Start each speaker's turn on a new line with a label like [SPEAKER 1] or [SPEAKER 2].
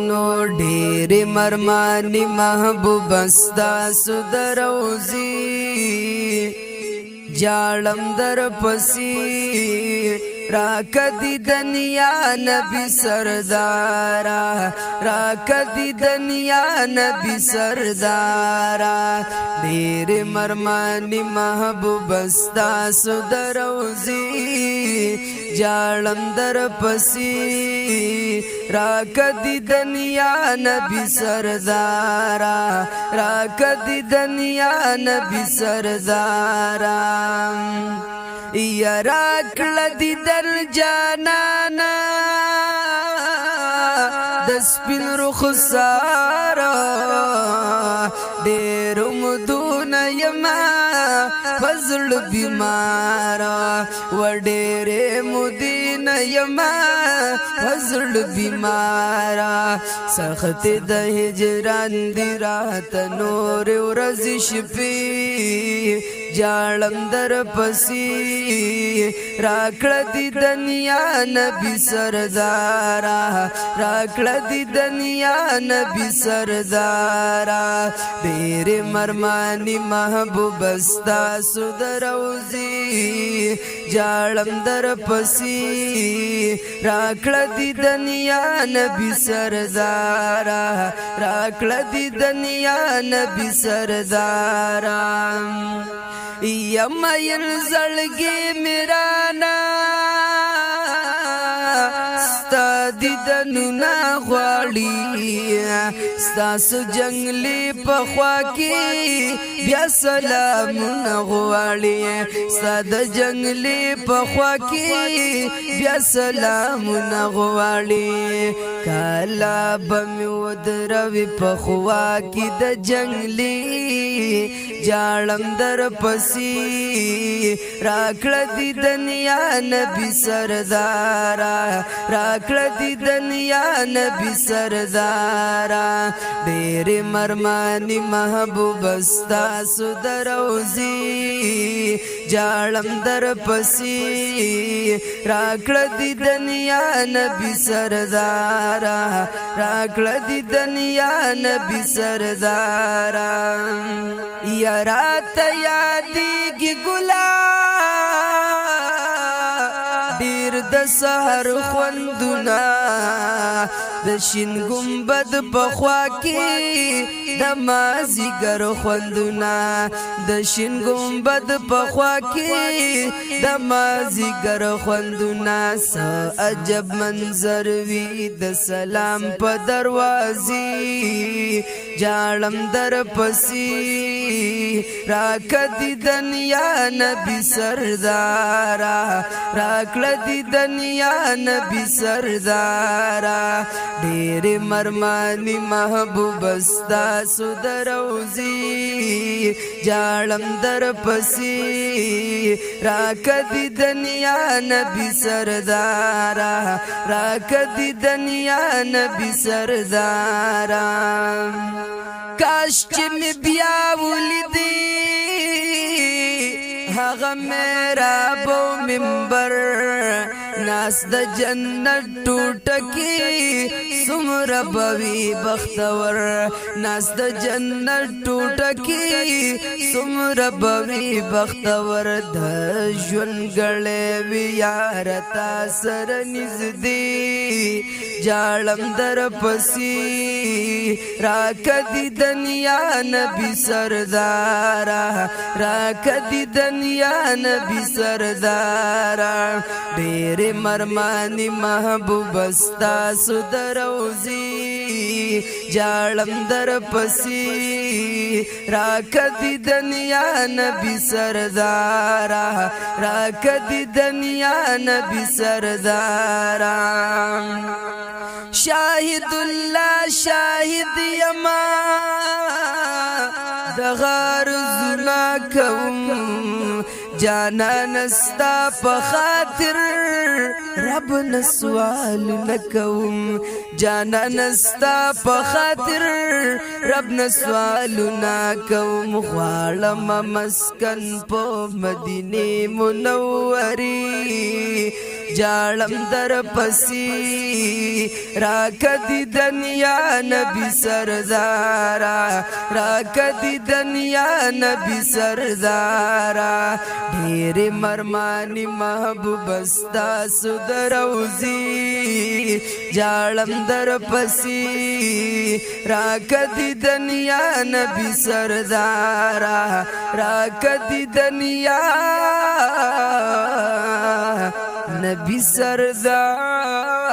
[SPEAKER 1] نو ډېر مرمانی محبوب استا سدروزی جالم در پسی راکدی دنیا نبی سردارا راکدی دنیا نبی سردارا دیر مرمانی محبوب استا سدروزی جالم در پسی راکدی دنیا نبی سردارا راکدی دنیا نبی سردارا یا راکل دی در جانانا دسپین رخسارا دیر مدون یما فضل بیمارا و دیر مدین یما فضل بیمارا سخت د هجران دی رات نور ورز شپی جالم در پسی راکړه دی دنیا نبی سردارا راکړه دی دنیا نبی سردارا ډېر مرمانی محبوب استا سدروزی جالم در پسی راکړه دی دنیا نبی سردارا راکړه دی دنیا نبی سردارا یما ینزلگی میرانا ستا دیدنو نا غواړي ستاسو جنگلی پخوا کی بیا سلامونه غواړي ستا د جنگلی پخوا کی بیا سلامونه غواړي کالا بمی ودروی پخوا کی د جنگلی جالم در پسی راکړه دی دنیا نبی سردارا راکړه دی دنیا نبی سردارا ډېر مرمانی محبوب استا سدروزی جالم در پسی راکړه دی دنیا نبی سردارا راکړه دی دنیا نبی سردارا یارات یادیږي ګلاب ډېر د سحر خوندونه د شین ګمبد پخوا کې د مازیګر خوندونه د شین ګمبد پخوا کې د مازیګر خوندونه څه عجب منظر وي د سلام په دروازې جالم در پسی راکدی دنیا نبی سردارا راکړه دی دنیا نبی سردارا ډېر مرمانی محبوب استا سدروزی جالم در پسی راکدی دنیا نبی سردارا راکدی دنیا نبی سردارا کاش چې می بیا ولیدی هغه میرا بو منبر ناس د جنت ټوټکی سمره بوي بختور ناس د جنت ټوټکی سمره بوي بختور د ژوند غړې وی یار تا سر نږدې جالم در پسی راکدی دنیا نبی سردارا راکدی دنیا نبی سردارا ډېر مرمانی محبوب استا سدروزی جالم در پسی راکدی دنیا نبی سردارا راکدی دنیا نبی سردارا شاهد الله شاهد یما دغار زنا کوم جانا نستا په خاطر رب نسوال نکوم جانا نستا په خاطر رب نسوال نکوم غواړم مسکن په مدینه منورې جاړم در پسی راکدی دنیا نبی سردارا راکدی دنیا نبی سردارا ډېر مرمانی محبوب استا سدروزی جاړم در پسی راکدی دنیا نبی سردارا راکدی دنیا نبی سردار